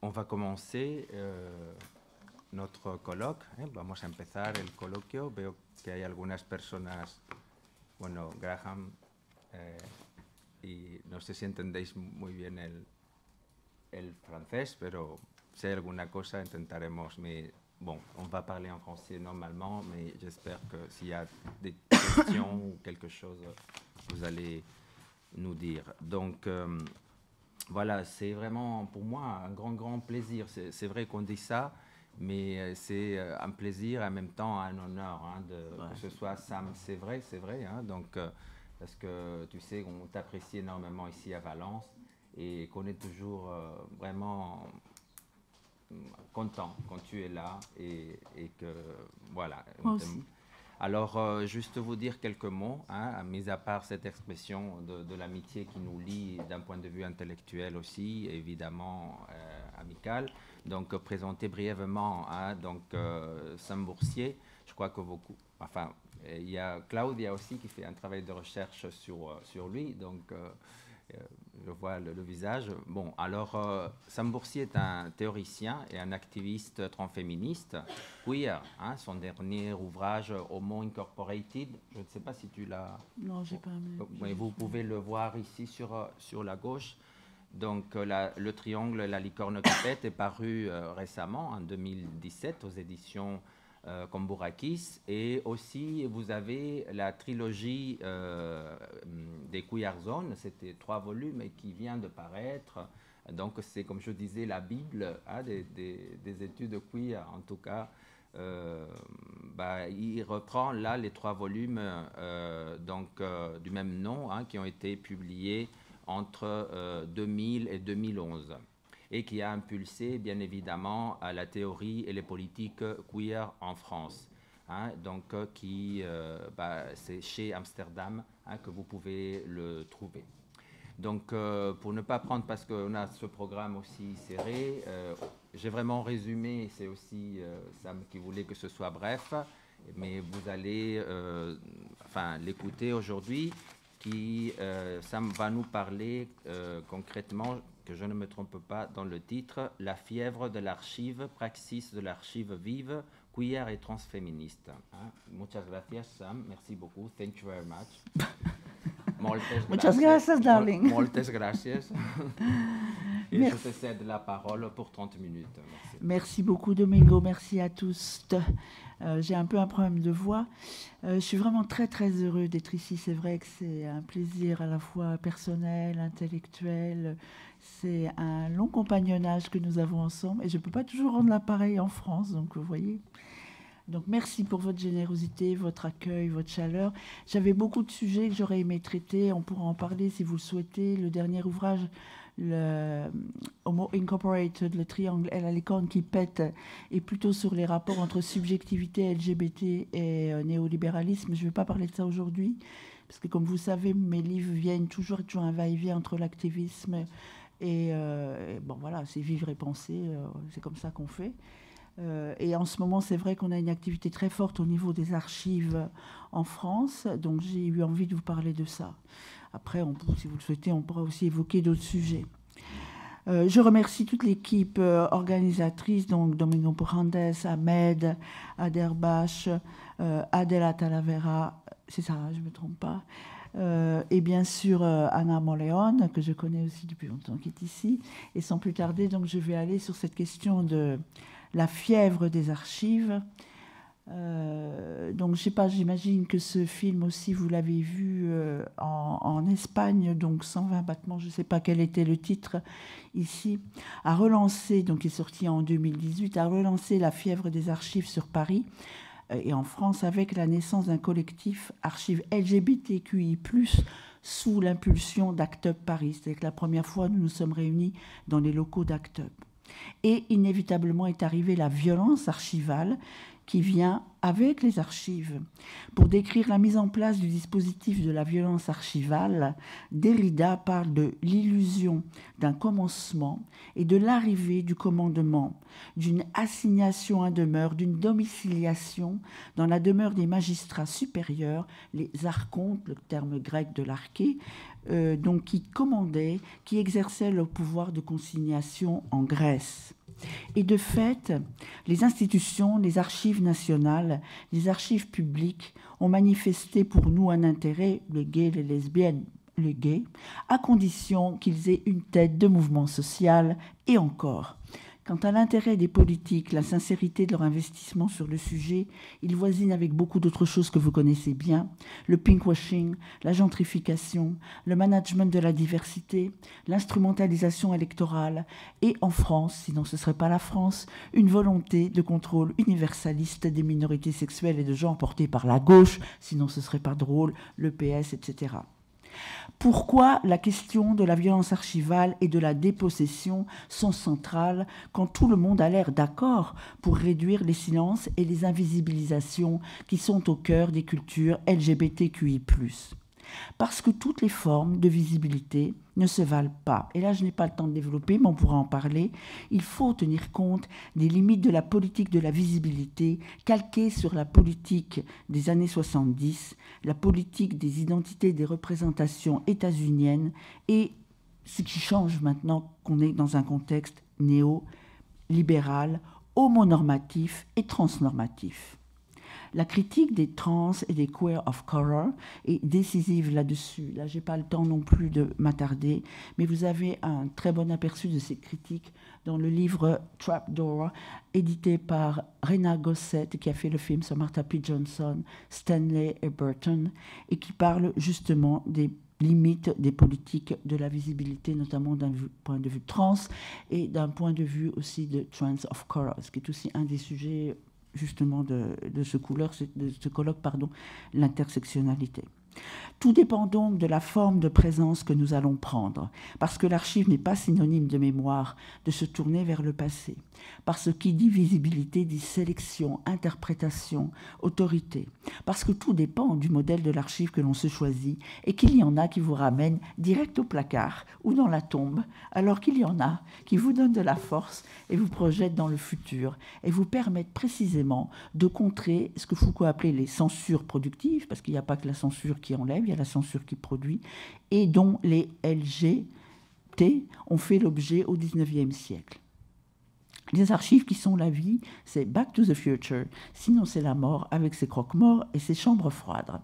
on va commencer notre colloque. Vamos a empezar el coloquio. Veo que hay algunas personas, bueno, Graham, y no sé si entendéis muy bien el francés, pero si hay alguna cosa intentaremos. Mais bon, on va parler en français normalement, mais j'espère que s'il y a des questions ou quelque chose, vous allez nous dire. Donc, voilà, c'est vraiment pour moi un grand plaisir. C'est vrai qu'on dit ça, mais c'est un plaisir en même temps un honneur que ce soit Sam. C'est vrai. Hein, donc, parce que tu sais, on t'apprécie énormément ici à Valence et qu'on est toujours vraiment content quand tu es là et que voilà. Alors, juste vous dire quelques mots, hein, mis à part cette expression de l'amitié qui nous lie d'un point de vue intellectuel aussi, évidemment amical. Donc, présenter brièvement, hein, donc, Sam Boursier. Je crois que beaucoup, enfin, il y a Claudia aussi qui fait un travail de recherche sur lui, donc je vois le visage. Bon, alors, Sam Boursier est un théoricien et un activiste transféministe queer. Hein, son dernier ouvrage, Homo Incorporated, je ne sais pas si tu l'as... Non, j'ai pas. Mais vous pouvez le voir ici sur la gauche. Donc, le triangle La licorne qui pète est paru récemment, en 2017, aux éditions Cambourakis. Et aussi, vous avez la trilogie des Queer Zones, c'était 3 volumes et qui vient de paraître. Donc, c'est, comme je disais, la Bible hein, des études queer, en tout cas. Il reprend là les 3 volumes du même nom hein, qui ont été publiés entre 2000 et 2011 et qui a impulsé bien évidemment à la théorie et les politiques queer en France. Hein, donc c'est chez Amsterdam hein, que vous pouvez le trouver. Donc pour ne pas prendre, parce qu'on a ce programme aussi serré, j'ai vraiment résumé, c'est aussi Sam qui voulait que ce soit bref, mais vous allez l'écouter aujourd'hui. Sam va nous parler concrètement, que je ne me trompe pas dans le titre, La fièvre de l'archive, praxis de l'archive vive, queer et transféministe. Hein? Muchas gracias, Sam. Merci beaucoup. Thank you very much. Muchas gracias, darling. Moltes gracias. Et merci. Je te cède la parole pour 30 minutes. Merci beaucoup, Domingo. Merci à tous. J'ai un peu un problème de voix. Je suis vraiment très heureux d'être ici. C'est vrai que c'est un plaisir à la fois personnel, intellectuel. C'est un long compagnonnage que nous avons ensemble et je ne peux pas toujours rendre l'appareil en France, donc vous voyez. Donc merci pour votre générosité, votre accueil, votre chaleur. J'avais beaucoup de sujets que j'aurais aimé traiter. On pourra en parler si vous le souhaitez. Le dernier ouvrage, le Homo Incorporated, le triangle et la licorne qui pète, est plutôt sur les rapports entre subjectivité LGBT et néolibéralisme. Je ne vais pas parler de ça aujourd'hui, parce que comme vous savez, mes livres viennent toujours un va-et-vient entre l'activisme et bon voilà, c'est vivre et penser, c'est comme ça qu'on fait. Et en ce moment, c'est vrai qu'on a une activité très forte au niveau des archives en France, donc j'ai eu envie de vous parler de ça. Après, si vous le souhaitez, on pourra aussi évoquer d'autres sujets. Je remercie toute l'équipe organisatrice, donc Domingo Porandes, Ahmed, Aderbach, Adela Talavera, c'est ça, je ne me trompe pas, et bien sûr Anna Moleon, que je connais aussi depuis longtemps, qui est ici. Et sans plus tarder, donc, je vais aller sur cette question de la fièvre des archives. Donc, je sais pas, j'imagine que ce film aussi, vous l'avez vu en Espagne, donc 120 battements, je ne sais pas quel était le titre ici, a relancé, donc qui est sorti en 2018, a relancé la fièvre des archives sur Paris et en France avec la naissance d'un collectif archives LGBTQI+, sous l'impulsion d'Act Up Paris. C'est que la première fois, nous nous sommes réunis dans les locaux d'Act Up. Et inévitablement est arrivée la violence archivale qui vient avec les archives. Pour décrire la mise en place du dispositif de la violence archivale, Derrida parle de l'illusion d'un commencement et de l'arrivée du commandement, d'une assignation à demeure, d'une domiciliation dans la demeure des magistrats supérieurs, les archontes, le terme grec de l'arché, donc qui commandaient, qui exerçaient le pouvoir de consignation en Grèce. Et de fait, les institutions, les archives nationales, les archives publiques ont manifesté pour nous un intérêt, les gays, les lesbiennes, les gays, à condition qu'ils aient une tête de mouvement social et encore. Quant à l'intérêt des politiques, la sincérité de leur investissement sur le sujet, ils voisinent avec beaucoup d'autres choses que vous connaissez bien, le pinkwashing, la gentrification, le management de la diversité, l'instrumentalisation électorale et en France, sinon ce ne serait pas la France, une volonté de contrôle universaliste des minorités sexuelles et de genre portée par la gauche, sinon ce ne serait pas drôle, le PS, etc. Pourquoi la question de la violence archivale et de la dépossession sont centrales quand tout le monde a l'air d'accord pour réduire les silences et les invisibilisations qui sont au cœur des cultures LGBTQI+. Parce que toutes les formes de visibilité ne se valent pas. Et là, je n'ai pas le temps de développer, mais on pourra en parler. Il faut tenir compte des limites de la politique de la visibilité, calquée sur la politique des années 70, la politique des identités et des représentations états-uniennes, et ce qui change maintenant qu'on est dans un contexte néo-libéral, homonormatif et transnormatif. La critique des trans et des queer of color est décisive là-dessus. Là, je n'ai pas le temps non plus de m'attarder, mais vous avez un très bon aperçu de ces critiques dans le livre Trapdoor, édité par Rena Gossett, qui a fait le film sur Marsha P. Johnson, Stanley et Burton, et qui parle justement des limites des politiques de la visibilité, notamment d'un point de vue trans et d'un point de vue aussi de trans of color, ce qui est aussi un des sujets justement de ce colloque, l'intersectionnalité. Tout dépend donc de la forme de présence que nous allons prendre, parce que l'archive n'est pas synonyme de mémoire, de se tourner vers le passé. Parce que qui dit visibilité dit sélection, interprétation, autorité. Parce que tout dépend du modèle de l'archive que l'on se choisit et qu'il y en a qui vous ramènent direct au placard ou dans la tombe, alors qu'il y en a qui vous donnent de la force et vous projettent dans le futur et vous permettent précisément de contrer ce que Foucault appelait les censures productives, parce qu'il n'y a pas que la censure qui enlève, il y a la censure qui produit, et dont les LGBT ont fait l'objet au XIXe siècle. Les archives qui sont la vie, c'est Back to the Future, sinon c'est la mort avec ses croque-morts et ses chambres froides.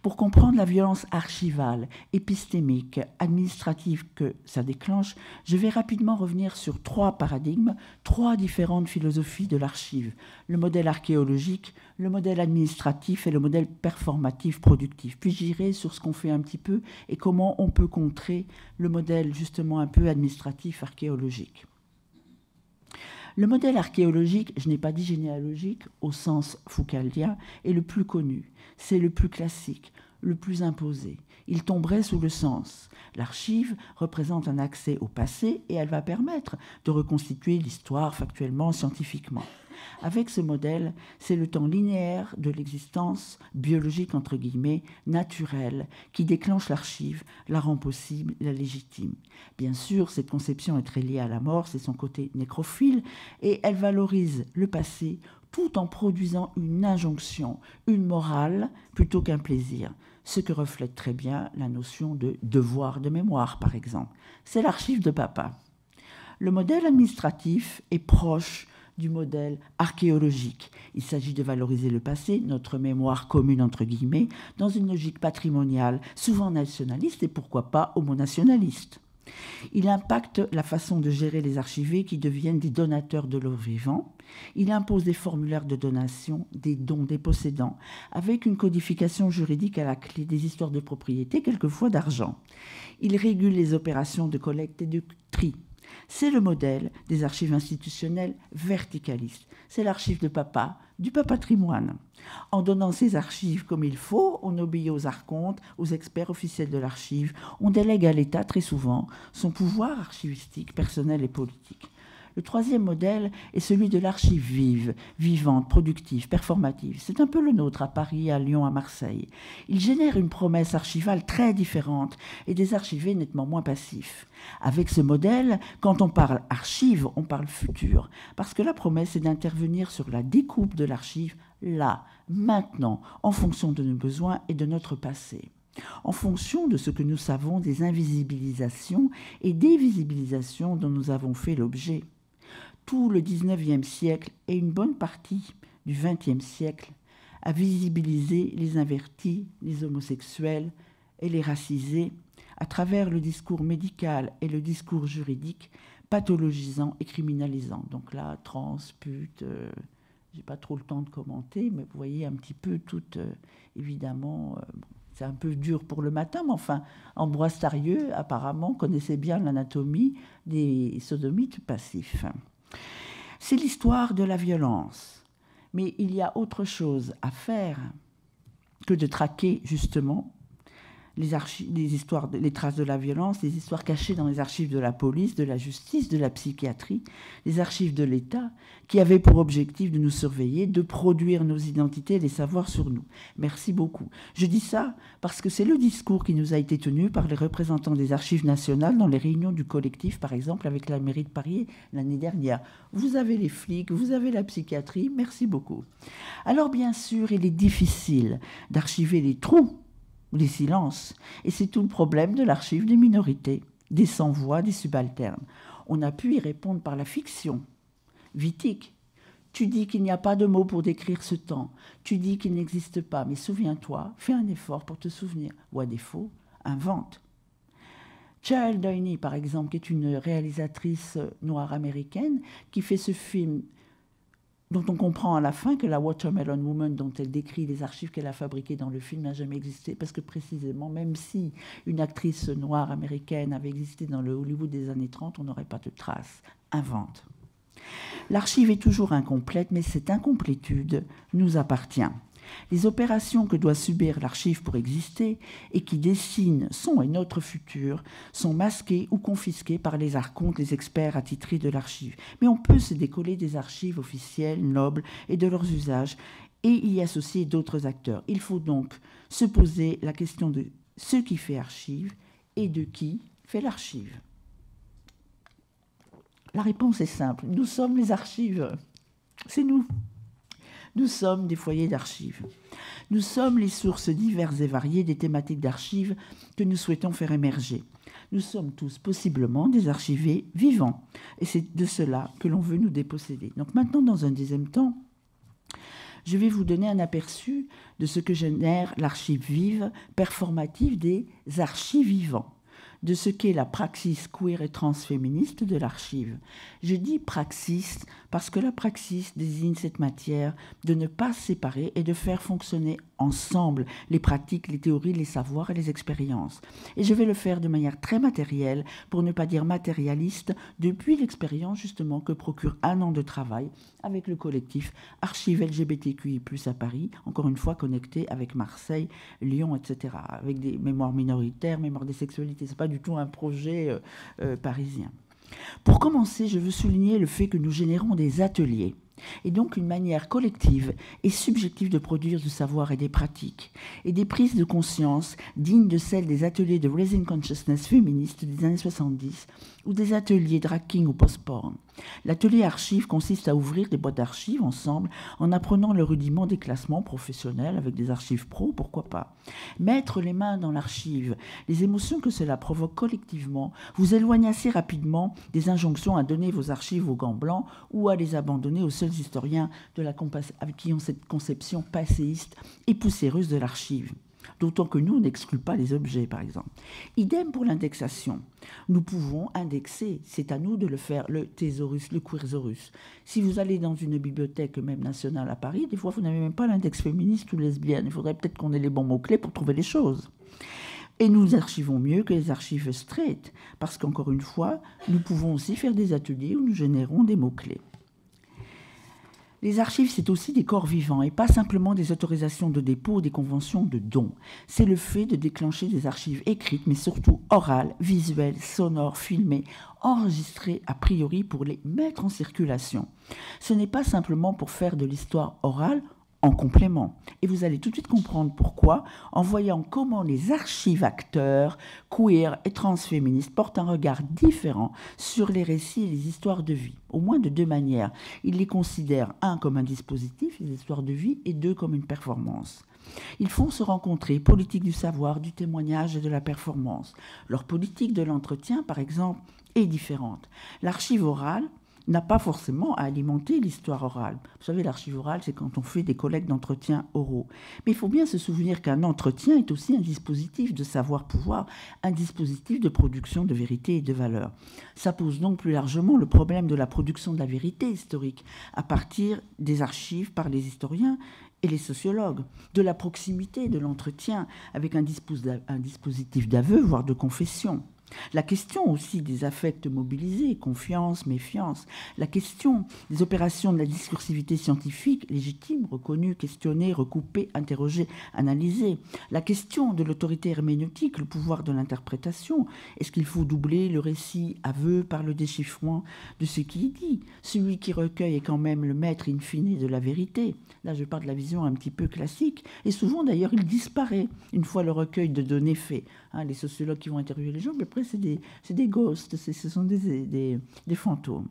Pour comprendre la violence archivale, épistémique, administrative que ça déclenche, je vais rapidement revenir sur 3 paradigmes, 3 différentes philosophies de l'archive. Le modèle archéologique, le modèle administratif et le modèle performatif productif. Puis j'irai sur ce qu'on fait un petit peu et comment on peut contrer le modèle justement un peu administratif archéologique. Le modèle archéologique, je n'ai pas dit généalogique au sens foucaldien, est le plus connu. C'est le plus classique, le plus imposé. Il tomberait sous le sens. L'archive représente un accès au passé et elle va permettre de reconstituer l'histoire factuellement, scientifiquement. Avec ce modèle, c'est le temps linéaire de l'existence biologique, entre guillemets, naturelle, qui déclenche l'archive, la rend possible, la légitime. Bien sûr, cette conception est très liée à la mort, c'est son côté nécrophile, et elle valorise le passé tout en produisant une injonction, une morale, plutôt qu'un plaisir. Ce que reflète très bien la notion de devoir de mémoire, par exemple. C'est l'archive de papa. Le modèle administratif est proche du modèle archéologique. Il s'agit de valoriser le passé, notre mémoire commune entre guillemets, dans une logique patrimoniale, souvent nationaliste et pourquoi pas homonationaliste. Il impacte la façon de gérer les archivés qui deviennent des donateurs de leur vivant. Il impose des formulaires de donation, des dons des possédants, avec une codification juridique à la clé, des histoires de propriété, quelquefois d'argent. Il régule les opérations de collecte et de tri. C'est le modèle des archives institutionnelles verticalistes. C'est l'archive de papa, du patrimoine. En donnant ces archives comme il faut, on obéit aux archontes, aux experts officiels de l'archive. On délègue à l'État très souvent son pouvoir archivistique, personnel et politique. Le troisième modèle est celui de l'archive vive, vivante, productive, performative. C'est un peu le nôtre à Paris, à Lyon, à Marseille. Il génère une promesse archivale très différente et des archivés nettement moins passifs. Avec ce modèle, quand on parle archive, on parle futur, parce que la promesse est d'intervenir sur la découpe de l'archive, là, maintenant, en fonction de nos besoins et de notre passé. En fonction de ce que nous savons des invisibilisations et dévisibilisations dont nous avons fait l'objet. Tout le XIXe siècle et une bonne partie du XXe siècle a visibilisé les invertis, les homosexuels et les racisés à travers le discours médical et le discours juridique pathologisant et criminalisant. Donc là, trans, pute, j'ai pas trop le temps de commenter, mais vous voyez un petit peu tout, évidemment... c'est un peu dur pour le matin, mais enfin, Ambroise Tarieux, apparemment, connaissait bien l'anatomie des sodomites passifs. C'est l'histoire de la violence. Mais il y a autre chose à faire que de traquer, justement, les traces de la violence, les histoires cachées dans les archives de la police, de la justice, de la psychiatrie, les archives de l'État, qui avaient pour objectif de nous surveiller, de produire nos identités et les savoirs sur nous. Merci beaucoup. Je dis ça parce que c'est le discours qui nous a été tenu par les représentants des archives nationales dans les réunions du collectif, par exemple, avec la mairie de Paris l'année dernière. Vous avez les flics, vous avez la psychiatrie, merci beaucoup. Alors, bien sûr, il est difficile d'archiver les trous, les silences. Et c'est tout le problème de l'archive des minorités, des sans-voix, des subalternes. On a pu y répondre par la fiction. Wittig, tu dis qu'il n'y a pas de mots pour décrire ce temps. Tu dis qu'il n'existe pas, mais souviens-toi, fais un effort pour te souvenir. Ou à défaut, invente. Cheryl Downey, par exemple, qui est une réalisatrice noire américaine, qui fait ce film dont on comprend à la fin que la Watermelon Woman, dont elle décrit les archives qu'elle a fabriquées dans le film, n'a jamais existé, parce que précisément, même si une actrice noire américaine avait existé dans le Hollywood des années 30, on n'aurait pas de traces. Invente. L'archive est toujours incomplète, mais cette incomplétude nous appartient. Les opérations que doit subir l'archive pour exister et qui dessinent son et notre futur sont masquées ou confisquées par les archontes, les experts attitrés de l'archive. Mais on peut se décoller des archives officielles, nobles et de leurs usages et y associer d'autres acteurs. Il faut donc se poser la question de ce qui fait archive et de qui fait l'archive. La réponse est simple. Nous sommes les archives. C'est nous. Nous sommes des foyers d'archives. Nous sommes les sources diverses et variées des thématiques d'archives que nous souhaitons faire émerger. Nous sommes tous possiblement des archivés vivants. Et c'est de cela que l'on veut nous déposséder. Donc maintenant, dans un deuxième temps, je vais vous donner un aperçu de ce que génère l'archive vive, performative des archives vivants, de ce qu'est la praxis queer et transféministe de l'archive. Je dis praxis parce que la praxis désigne cette matière de ne pas séparer et de faire fonctionner ensemble les pratiques, les théories, les savoirs et les expériences. Et je vais le faire de manière très matérielle, pour ne pas dire matérialiste, depuis l'expérience justement que procure un an de travail avec le collectif Archives LGBTQI+, à Paris, encore une fois connecté avec Marseille, Lyon, etc., avec des mémoires minoritaires, mémoires des sexualités. C'est pas du tout un projet parisien. Pour commencer, je veux souligner le fait que nous générons des ateliers et donc une manière collective et subjective de produire du savoir et des pratiques, et des prises de conscience dignes de celles des ateliers de Raising Consciousness féministes des années 70 ou des ateliers drag king ou post-porn. L'atelier archive consiste à ouvrir des boîtes d'archives ensemble en apprenant le rudiment des classements professionnels avec des archives pro, pourquoi pas. Mettre les mains dans l'archive, les émotions que cela provoque collectivement vous éloignent assez rapidement des injonctions à donner vos archives aux gants blancs ou à les abandonner aux seuls historiens qui ont cette conception passéiste et poussiéreuse de l'archive. D'autant que nous, on n'exclut pas les objets, par exemple. Idem pour l'indexation. Nous pouvons indexer, c'est à nous de le faire, le thésaurus, le queersaurus. Si vous allez dans une bibliothèque, même nationale à Paris, des fois, vous n'avez même pas l'index féministe ou lesbienne. Il faudrait peut-être qu'on ait les bons mots-clés pour trouver les choses. Et nous archivons mieux que les archives straight, parce qu'encore une fois, nous pouvons aussi faire des ateliers où nous générons des mots-clés. Les archives, c'est aussi des corps vivants et pas simplement des autorisations de dépôt ou des conventions de don. C'est le fait de déclencher des archives écrites, mais surtout orales, visuelles, sonores, filmées, enregistrées a priori pour les mettre en circulation. Ce n'est pas simplement pour faire de l'histoire orale en complément. Et vous allez tout de suite comprendre pourquoi en voyant comment les archives acteurs, queer et transféministes portent un regard différent sur les récits et les histoires de vie, au moins de deux manières. Ils les considèrent, un, comme un dispositif, les histoires de vie, et deux, comme une performance. Ils font se rencontrer politique du savoir, du témoignage et de la performance. Leur politique de l'entretien, par exemple, est différente. L'archive orale n'a pas forcément à alimenter l'histoire orale. Vous savez, l'archive orale, c'est quand on fait des collectes d'entretiens oraux. Mais il faut bien se souvenir qu'un entretien est aussi un dispositif de savoir-pouvoir, un dispositif de production de vérité et de valeur. Ça pose donc plus largement le problème de la production de la vérité historique à partir des archives par les historiens et les sociologues, de la proximité de l'entretien avec un dispositif d'aveu, voire de confession. La question aussi des affects mobilisés, confiance, méfiance, la question des opérations de la discursivité scientifique, légitime, reconnue, questionnée, recoupée, interrogée, analysée, la question de l'autorité herméneutique, le pouvoir de l'interprétation, est-ce qu'il faut doubler le récit aveu par le déchiffrement de ce qui est dit? Celui qui recueille est quand même le maître in fine de la vérité. Là, je parle de la vision un petit peu classique, et souvent d'ailleurs il disparaît une fois le recueil de données fait. Les sociologues qui vont interviewer les gens, mais après c'est des ghosts, ce sont des fantômes.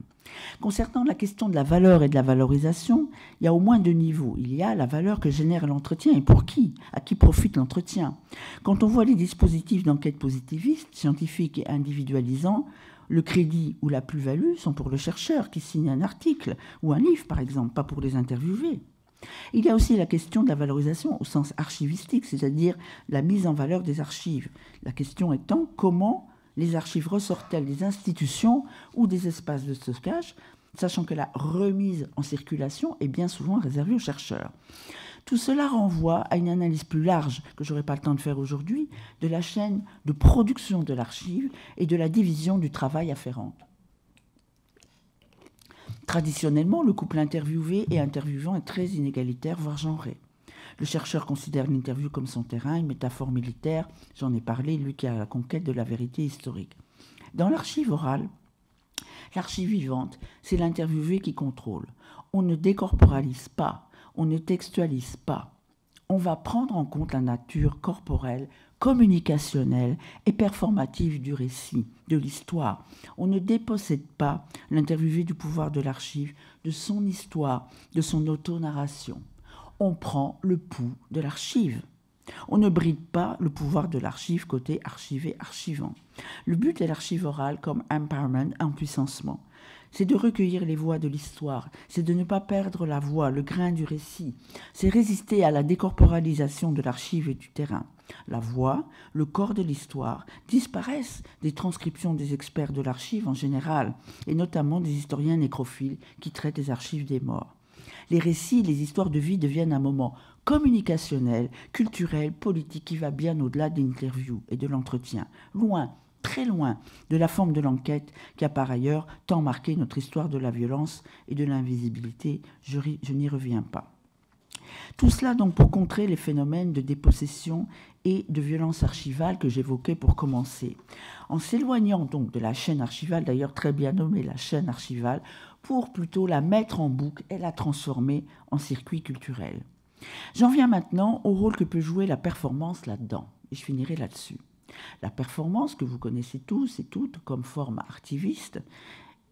Concernant la question de la valeur et de la valorisation, il y a au moins deux niveaux. Il y a la valeur que génère l'entretien et pour qui, à qui profite l'entretien. Quand on voit les dispositifs d'enquête positiviste, scientifiques et individualisants, le crédit ou la plus-value sont pour le chercheur qui signe un article ou un livre, par exemple, pas pour les interviewer. Il y a aussi la question de la valorisation au sens archivistique, c'est-à-dire la mise en valeur des archives. La question étant comment les archives ressortent-elles des institutions ou des espaces de stockage, sachant que la remise en circulation est bien souvent réservée aux chercheurs. Tout cela renvoie à une analyse plus large, que je n'aurai pas le temps de faire aujourd'hui, de la chaîne de production de l'archive et de la division du travail afférente. Traditionnellement, le couple interviewé et interviewant est très inégalitaire, voire genré. Le chercheur considère l'interview comme son terrain, une métaphore militaire, j'en ai parlé, lui qui a la conquête de la vérité historique. Dans l'archive orale, l'archive vivante, c'est l'interviewé qui contrôle. On ne décorporalise pas, on ne textualise pas. On va prendre en compte la nature corporelle, communicationnelle et performative du récit, de l'histoire. On ne dépossède pas l'interviewé du pouvoir de l'archive, de son histoire, de son auto-narration. On prend le pouls de l'archive. On ne bride pas le pouvoir de l'archive côté archivé-archivant. Le but de l'archive orale comme empowerment, empuissancement, c'est de recueillir les voix de l'histoire, c'est de ne pas perdre la voix, le grain du récit, c'est résister à la décorporalisation de l'archive et du terrain. La voix, le corps de l'histoire disparaissent des transcriptions des experts de l'archive en général, et notamment des historiens nécrophiles qui traitent des archives des morts. Les récits, les histoires de vie deviennent un moment communicationnel, culturel, politique qui va bien au-delà de l'interview et de l'entretien, loin, très loin de la forme de l'enquête qui a par ailleurs tant marqué notre histoire de la violence et de l'invisibilité. Je n'y reviens pas. Tout cela donc pour contrer les phénomènes de dépossession et de violence archivale que j'évoquais pour commencer. En s'éloignant donc de la chaîne archivale, d'ailleurs très bien nommée la chaîne archivale, pour plutôt la mettre en boucle et la transformer en circuit culturel. J'en viens maintenant au rôle que peut jouer la performance là-dedans, et je finirai là-dessus. La performance que vous connaissez tous et toutes comme forme archiviste,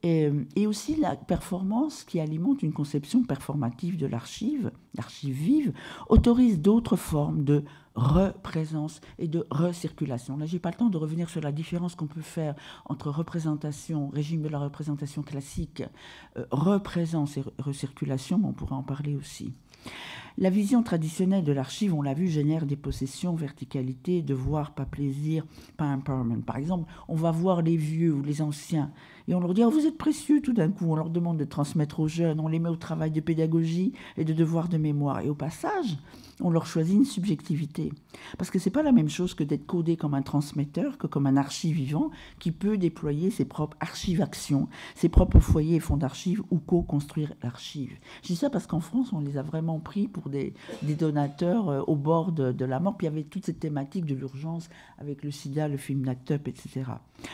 et aussi la performance qui alimente une conception performative de l'archive vive, autorise d'autres formes de représence et de recirculation. Là, je n'ai pas le temps de revenir sur la différence qu'on peut faire entre représentation, régime de la représentation classique, représence et recirculation, mais on pourra en parler aussi. La vision traditionnelle de l'archive, on l'a vu, génère des possessions, verticalité, devoir, pas plaisir, pas empowerment. Par exemple, on va voir les vieux ou les anciens et on leur dit « vous êtes précieux » tout d'un coup. On leur demande de transmettre aux jeunes, on les met au travail de pédagogie et de devoir de mémoire. Et au passage, on leur choisit une subjectivité. Parce que ce n'est pas la même chose que d'être codé comme un transmetteur, que comme un archive vivant qui peut déployer ses propres archives-actions, ses propres foyers et fonds d'archives ou co-construire l'archive. Je dis ça parce qu'en France, on les a vraiment pris pour des donateurs au bord de la mort. Puis il y avait toute cette thématique de l'urgence avec le sida, le film Act Up, etc.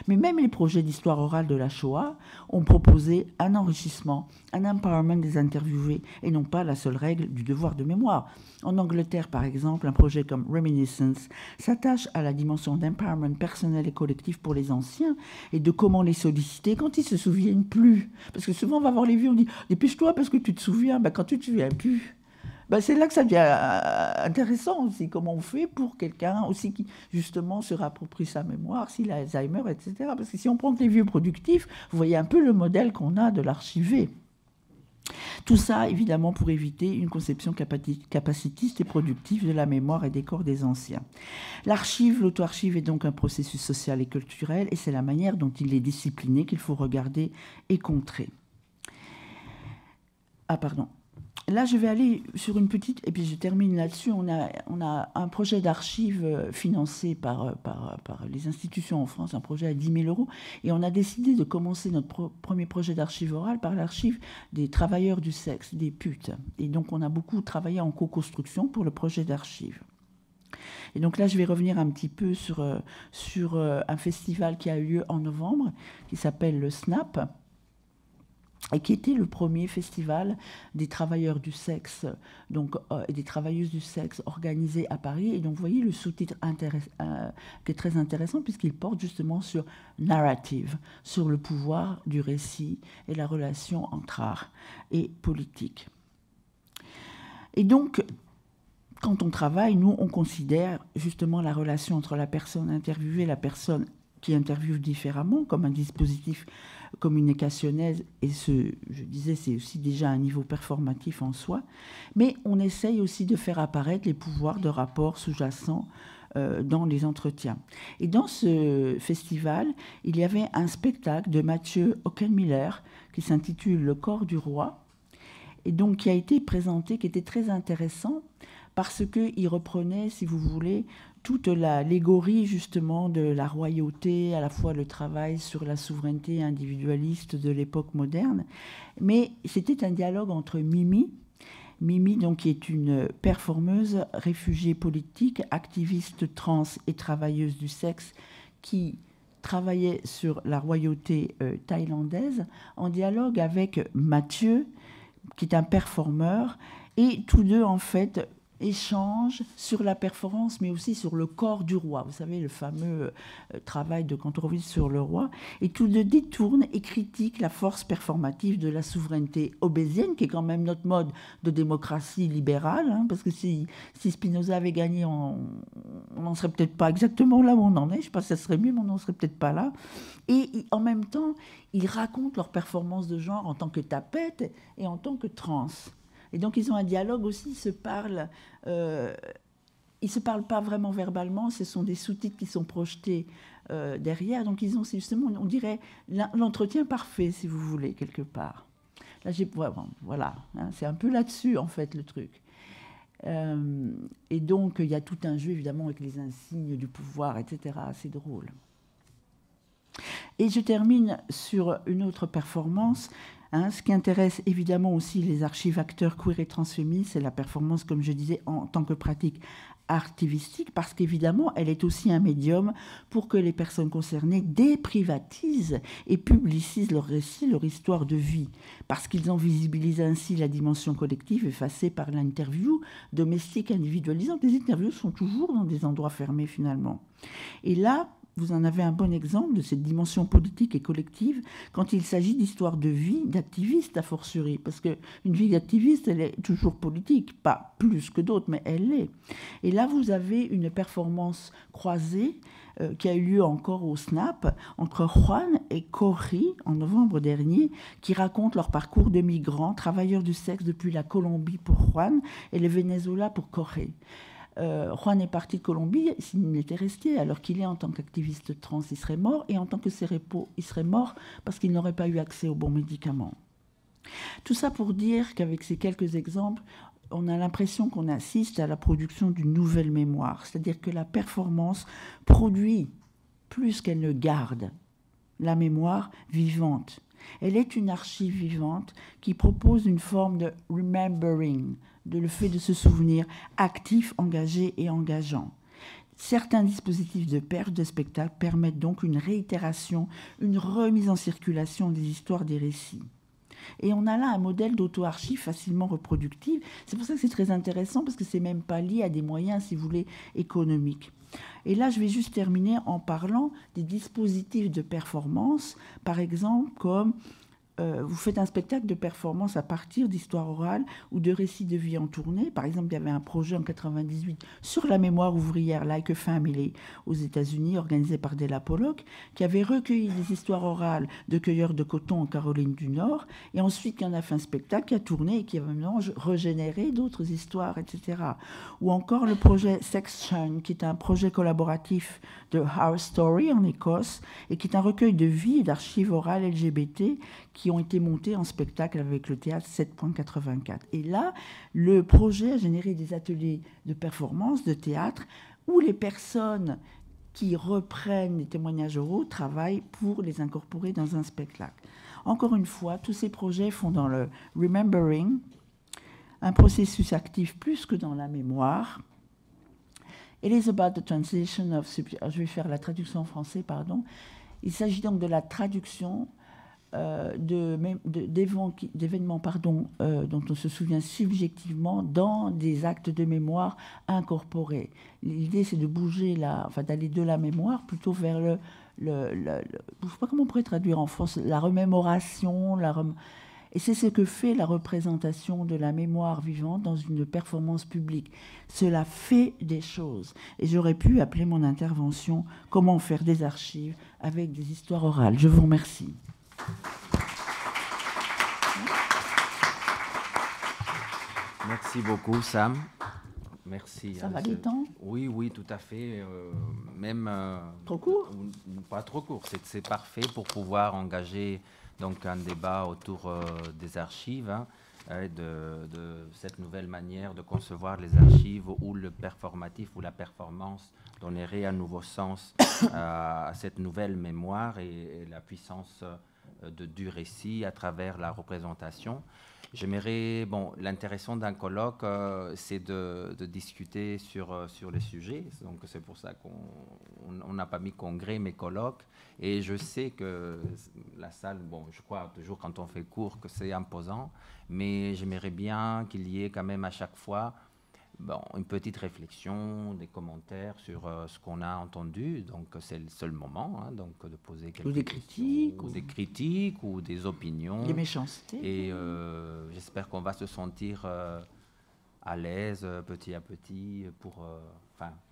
Mais même les projets d'histoire orale de la Shoah ont proposé un enrichissement, un empowerment des interviewés et non pas la seule règle du devoir de mémoire. En Angleterre, par exemple, un projet comme Reminiscence s'attache à la dimension d'empowerment personnel et collectif pour les anciens et de comment les solliciter quand ils ne se souviennent plus. Parce que souvent, on va voir les vieux, on dit « dépêche-toi parce que tu te souviens ». Quand tu ne te souviens plus, c'est là que ça devient intéressant aussi, comment on fait pour quelqu'un aussi qui, justement, se réapproprie sa mémoire, s'il a Alzheimer, etc. Parce que si on prend les vieux productifs, vous voyez un peu le modèle qu'on a de l'archivé. Tout ça, évidemment, pour éviter une conception capacitiste et productive de la mémoire et des corps des anciens. L'archive, l'auto-archive est donc un processus social et culturel, et c'est la manière dont il est discipliné qu'il faut regarder et contrer. Ah, pardon. Là, je vais aller sur une petite... Et puis, je termine là-dessus. On a un projet d'archives financé par les institutions en France, un projet à 10 000 €. Et on a décidé de commencer notre premier projet d'archives orales par l'archive des travailleurs du sexe, des putes. Et donc, on a beaucoup travaillé en co-construction pour le projet d'archives. Et donc là, je vais revenir un petit peu sur un festival qui a eu lieu en novembre, qui s'appelle le SNAP, et qui était le premier festival des travailleurs du sexe, et des travailleuses du sexe organisé à Paris. Et donc, vous voyez le sous-titre qui est très intéressant, puisqu'il porte justement sur narrative, sur le pouvoir du récit et la relation entre art et politique. Et donc, quand on travaille, nous, on considère justement la relation entre la personne interviewée et la personne qui interviewe différemment, comme un dispositif communicationnel, et je disais, c'est aussi déjà un niveau performatif en soi, mais on essaye aussi de faire apparaître les pouvoirs de rapport sous-jacents dans les entretiens. Et dans ce festival, il y avait un spectacle de Mathieu Hockenmiller qui s'intitule « Le corps du roi », et donc qui a été présenté, qui était très intéressant, parce qu'il reprenait, si vous voulez, toute l'allégorie justement de la royauté, à la fois le travail sur la souveraineté individualiste de l'époque moderne. Mais c'était un dialogue entre Mimi, donc, qui est une performeuse, réfugiée politique, activiste trans et travailleuse du sexe, qui travaillait sur la royauté thaïlandaise, en dialogue avec Mathieu, qui est un performeur, et tous deux, en fait, échange sur la performance, mais aussi sur le corps du roi. Vous savez, le fameux travail de Kantorowicz sur le roi. Et tous deux détournent et critiquent la force performative de la souveraineté obésienne, qui est quand même notre mode de démocratie libérale, hein, parce que si Spinoza avait gagné, on n'en serait peut-être pas exactement là où on en est. Je ne sais pas si ça serait mieux, mais on n'en serait peut-être pas là. Et en même temps, ils racontent leur performance de genre en tant que tapette et en tant que trans. Et donc, ils ont un dialogue aussi, ils se parlent pas vraiment verbalement, ce sont des sous-titres qui sont projetés derrière. Donc, ils ont justement, on dirait, l'entretien parfait, si vous voulez, quelque part. Là, voilà, hein, c'est un peu là-dessus, en fait, le truc. Et donc, il y a tout un jeu, évidemment, avec les insignes du pouvoir, etc. C'est drôle. Et je termine sur une autre performance. Ce qui intéresse évidemment aussi les archives acteurs queer et transféministes, c'est la performance, comme je disais, en tant que pratique artivistique, parce qu'évidemment, elle est aussi un médium pour que les personnes concernées déprivatisent et publicisent leurs récits, leur histoire de vie, parce qu'ils en visibilisent ainsi la dimension collective effacée par l'interview domestique individualisante. Les interviews sont toujours dans des endroits fermés, finalement. Et là, vous en avez un bon exemple de cette dimension politique et collective quand il s'agit d'histoires de vie d'activistes a fortiori, parce qu'une vie d'activiste, elle est toujours politique, pas plus que d'autres, mais elle l'est. Et là, vous avez une performance croisée qui a eu lieu encore au SNAP entre Juan et Corey en novembre dernier, qui racontent leur parcours de migrants, travailleurs du sexe depuis la Colombie pour Juan et le Venezuela pour Corey. Juan est parti de Colombie, s'il était resté, alors qu'il est en tant qu'activiste trans, il serait mort, et en tant que CEREPO, il serait mort parce qu'il n'aurait pas eu accès aux bons médicaments. Tout ça pour dire qu'avec ces quelques exemples, on a l'impression qu'on assiste à la production d'une nouvelle mémoire, c'est-à-dire que la performance produit plus qu'elle ne garde la mémoire vivante. Elle est une archive vivante qui propose une forme de remembering, de le fait de se souvenir, actif, engagé et engageant. Certains dispositifs de perche de spectacle permettent donc une réitération, une remise en circulation des histoires, des récits. Et on a là un modèle d'auto-archive facilement reproductible. C'est pour ça que c'est très intéressant, parce que c'est même pas lié à des moyens, si vous voulez, économiques. Et là, je vais juste terminer en parlant des dispositifs de performance, par exemple, comme vous faites un spectacle de performance à partir d'histoires orales ou de récits de vie en tournée. Par exemple, il y avait un projet en 1998 sur la mémoire ouvrière Like a Family aux États-Unis, organisé par Della Pollock, qui avait recueilli des histoires orales de cueilleurs de coton en Caroline du Nord, et ensuite qui en a fait un spectacle qui a tourné et qui a maintenant régénéré d'autres histoires, etc. Ou encore le projet Section, qui est un projet collaboratif de Our Story en Écosse, et qui est un recueil de vie et d'archives orales LGBT qui ont été montés en spectacle avec le théâtre 7.84. Et là, le projet a généré des ateliers de performance, de théâtre, où les personnes qui reprennent les témoignages oraux travaillent pour les incorporer dans un spectacle. Encore une fois, tous ces projets font dans le remembering un processus actif plus que dans la mémoire. It is about the transition of... Je vais faire la traduction en français, pardon. Il s'agit donc de la traduction d'événements dont on se souvient subjectivement dans des actes de mémoire incorporés. L'idée, c'est de bouger, d'aller de la mémoire plutôt vers je ne sais pas comment on pourrait traduire en France, la remémoration, et c'est ce que fait la représentation de la mémoire vivante dans une performance publique. Cela fait des choses. Et j'aurais pu appeler mon intervention « Comment faire des archives avec des histoires orales ». Je vous remercie. Merci beaucoup, Sam. Merci. Ça va, Gaëtan ? Oui, tout à fait. Même trop court ? Pas trop court. C'est parfait pour pouvoir engager donc un débat autour des archives, de cette nouvelle manière de concevoir les archives où le performatif ou la performance donnerait un nouveau sens à cette nouvelle mémoire et la puissance du récit à travers la représentation. J'aimerais, l'intéressant d'un colloque, c'est de discuter sur les sujets. Donc c'est pour ça qu'on n'a pas mis congrès, mais colloque. Et je sais que la salle, je crois toujours quand on fait cours que c'est imposant, mais j'aimerais bien qu'il y ait quand même à chaque fois une petite réflexion, des commentaires sur ce qu'on a entendu. Donc c'est le seul moment donc de poser quelques questions, ou des critiques ou des opinions, des méchancetés. Et j'espère qu'on va se sentir à l'aise petit à petit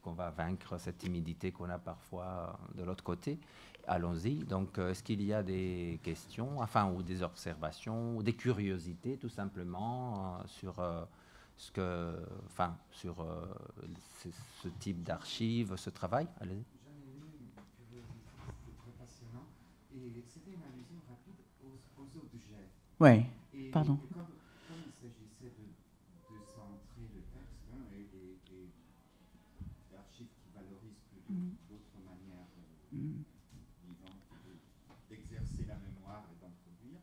qu'on va vaincre cette timidité qu'on a parfois de l'autre côté. Allons-y. Donc est-ce qu'il y a des questions, ou des observations, ou des curiosités tout simplement sur sur ce type d'archives, ce travail? Allez. J'en ai eu une curiosité, c'était très passionnant. Et c'était une allusion rapide aux objets. Oui, pardon. Et comme il s'agissait de centrer le texte et d'archives qui valorisent plutôt d'autres manières vivantes d'exercer la mémoire et d'en produire,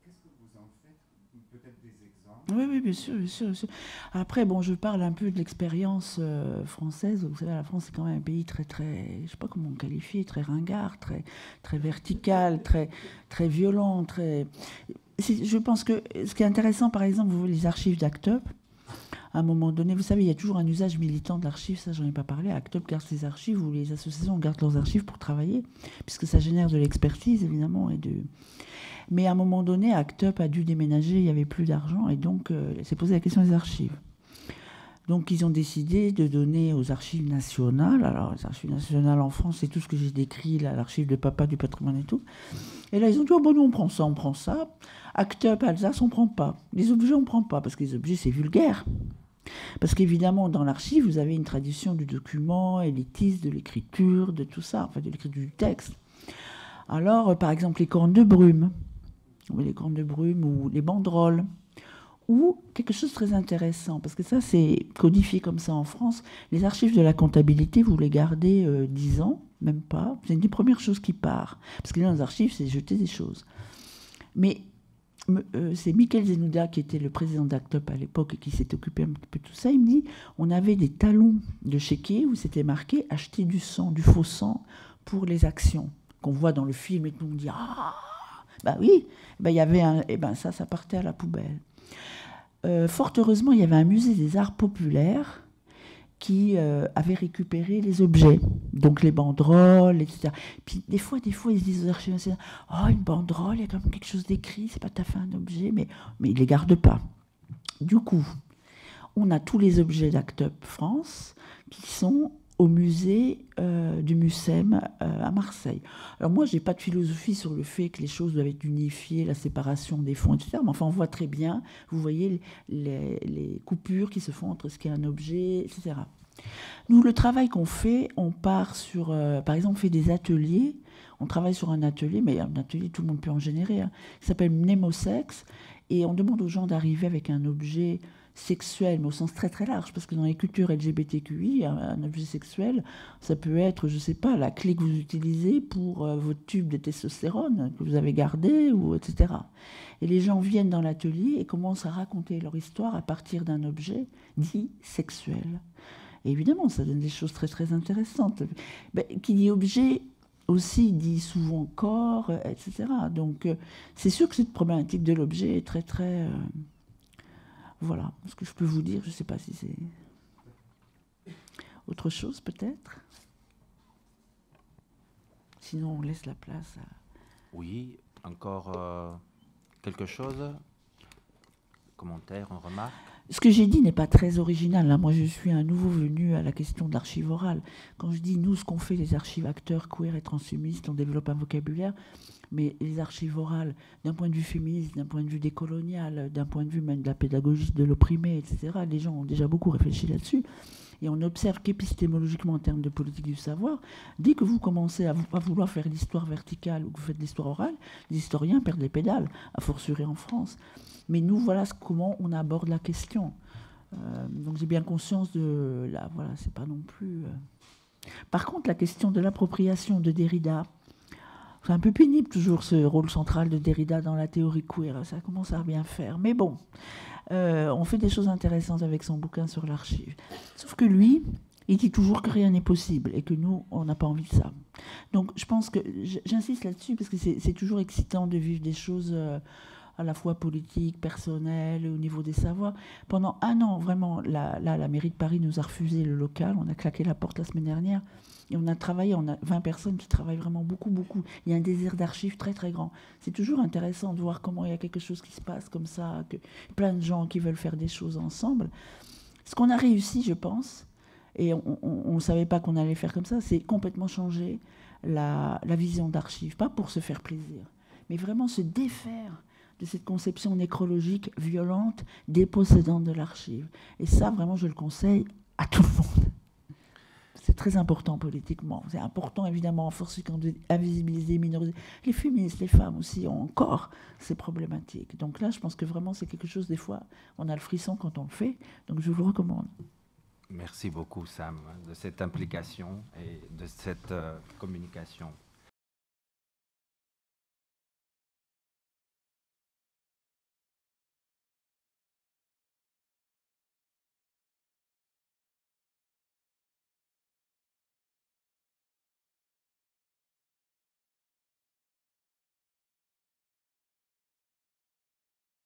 qu'est-ce que vous en faites? Peut-être des exemples? Oui, bien sûr. Après, je parle un peu de l'expérience française. Vous savez, la France, c'est quand même un pays très, je ne sais pas comment on qualifier, très ringard, très vertical, très violent. Je pense que ce qui est intéressant, par exemple, vous voyez les archives d'Act Up. À un moment donné, vous savez, il y a toujours un usage militant de l'archive, ça, j'en ai pas parlé. Act Up garde ses archives, ou les associations gardent leurs archives pour travailler, puisque ça génère de l'expertise, évidemment, Mais à un moment donné, Act Up a dû déménager, il n'y avait plus d'argent, et donc s'est posé la question des archives. Donc ils ont décidé de donner aux archives nationales. Alors les archives nationales en France, c'est tout ce que j'ai décrit, là, l'archive de papa du patrimoine et tout. Et là ils ont dit, nous on prend ça. Act Up, Alsace, on prend pas. Les objets, on prend pas, parce que les objets, c'est vulgaire. Parce qu'évidemment, dans l'archive, vous avez une tradition du document, élitiste, de l'écriture, de tout ça, de l'écriture du texte. Alors, par exemple, les cornes de brume ou les banderoles, ou quelque chose de très intéressant, parce que ça, c'est codifié comme ça en France. Les archives de la comptabilité, vous les gardez 10 ans, même pas. C'est une des premières choses qui part. Parce que dans les archives, c'est jeter des choses. Mais c'est Michael Zenouda, qui était le président d'Act Up à l'époque et qui s'est occupé un petit peu de tout ça. Il me dit, on avait des talons de chéquier où c'était marqué « acheter du sang, du faux sang pour les actions » qu'on voit dans le film et tout le monde dit « ah !» Ben oui, ben, il y avait un... Et ben ça partait à la poubelle. Fort heureusement, il y avait un musée des arts populaires qui avait récupéré les objets, donc les banderoles, etc. Puis des fois, ils se disent aux archivistes, oh, une banderole, il y a quand même quelque chose d'écrit, c'est pas tout à fait un objet, mais ils ne les gardent pas. Du coup, on a tous les objets d'Act Up France qui sont au musée du Mucem à Marseille. Alors moi, je n'ai pas de philosophie sur le fait que les choses doivent être unifiées, la séparation des fonds, etc. Mais enfin, on voit très bien, vous voyez les coupures qui se font entre ce qui est un objet, etc. Nous, le travail qu'on fait, on part sur... par exemple, on fait des ateliers. On travaille sur un atelier, mais un atelier, tout le monde peut en générer, hein, qui s'appelle Mnémosex. Et on demande aux gens d'arriver avec un objet sexuel, mais au sens très très large, parce que dans les cultures LGBTQI, un objet sexuel, ça peut être, je ne sais pas, la clé que vous utilisez pour votre tube de testostérone que vous avez gardé, ou etc. Et les gens viennent dans l'atelier et commencent à raconter leur histoire à partir d'un objet dit sexuel. Et évidemment, ça donne des choses très très intéressantes. Ben, qui dit objet aussi dit souvent corps, etc. Donc c'est sûr que cette problématique de l'objet est très très... voilà, ce que je peux vous dire, je ne sais pas si c'est autre chose peut-être. Sinon, on laisse la place à... Oui, encore quelque chose? Commentaire, une remarque? Ce que j'ai dit n'est pas très original. Hein. Moi, je suis un nouveau venu à la question de l'archive orale. Quand je dis nous, ce qu'on fait, les archives acteurs, queer et transhumanistes, on développe un vocabulaire, mais les archives orales, d'un point de vue féministe, d'un point de vue décolonial, d'un point de vue même de la pédagogie de l'opprimé, etc., les gens ont déjà beaucoup réfléchi là-dessus. Et on observe qu'épistémologiquement, en termes de politique du savoir, dès que vous commencez à vouloir faire l'histoire verticale ou que vous faites l'histoire orale, les historiens perdent les pédales, à fortiori en France. Mais nous, voilà comment on aborde la question. Donc j'ai bien conscience de... Là, voilà, c'est pas non plus... Par contre, la question de l'appropriation de Derrida, c'est un peu pénible toujours ce rôle central de Derrida dans la théorie queer. Ça commence à bien faire. Mais bon, on fait des choses intéressantes avec son bouquin sur l'archive. Sauf que lui, il dit toujours que rien n'est possible et que nous, on n'a pas envie de ça. Donc je pense que... J'insiste là-dessus parce que c'est toujours excitant de vivre des choses... à la fois politique, personnelle, au niveau des savoirs. Pendant un an, vraiment, la mairie de Paris nous a refusé le local. On a claqué la porte la semaine dernière. Et on a travaillé, on a 20 personnes qui travaillent vraiment beaucoup, beaucoup. Il y a un désir d'archives très, très grand. C'est toujours intéressant de voir comment il y a quelque chose qui se passe comme ça, que plein de gens qui veulent faire des choses ensemble. Ce qu'on a réussi, je pense, et on ne savait pas qu'on allait faire comme ça, c'est complètement changer la vision d'archives. Pas pour se faire plaisir, mais vraiment se défaire de cette conception nécrologique violente, dépossédante de l'archive. Et ça, vraiment, je le conseille à tout le monde. C'est très important politiquement. C'est important, évidemment, en force invisibiliser, minoriser. Les féministes, les femmes aussi ont encore ces problématiques. Donc là, je pense que vraiment, c'est quelque chose, des fois, on a le frisson quand on le fait. Donc je vous le recommande. Merci beaucoup, Sam, de cette implication et de cette communication.